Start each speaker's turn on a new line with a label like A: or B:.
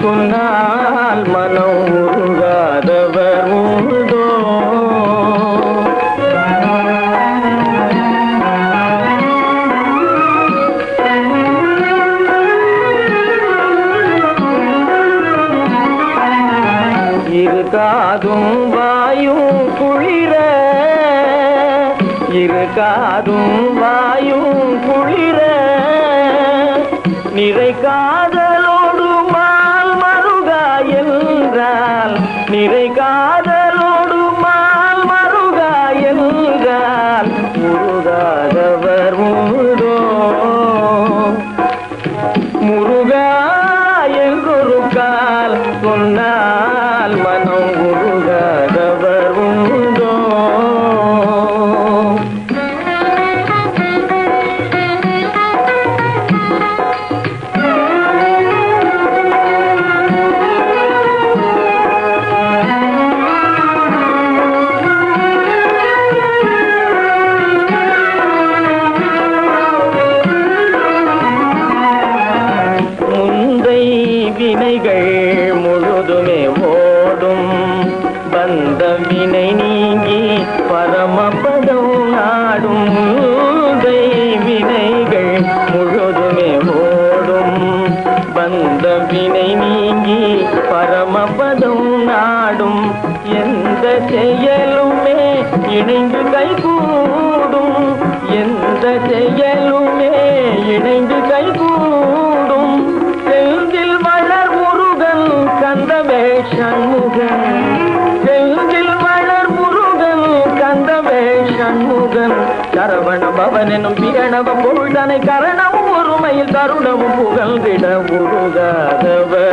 A: சொன்னால் மனம் உருகாதவர் உண்டோ? இருக்காதும் வாயும் குளிர, இருக்காதும் வாயும் குளிர, நிறை காதலோடு மால் மருகா என்றால், நிறை காதலோடு மால் மருகா என்றால் முருகாதவர் உண்டோ? முருகா என்றொரு கால் சொன்னால் மனம் உருகாதவர் உண்டோ? வினைகள் முழுதுமே ஓடும், பந்த வினை நீங்கி பரமபதம் நாடும். வினைகள் முழுதுமே ஓடும், பந்த வினை நீங்கி பரமபதம் நாடும். எந்த செயலுமே இணைந்து கைகூடும், எந்த செயலுமே இணைந்து கைகூடும். செந்தில் வளர் முருகன் கந்தவே சண்முகன், செந்தில் வளர் முருகன் கந்தவே சண்முகன். சரவண பவன் எனும் பிரணவ பொருள்தனை கரணமும் ஒருமையில் கருணமும் புகழ்ந்திட உருகாதவர்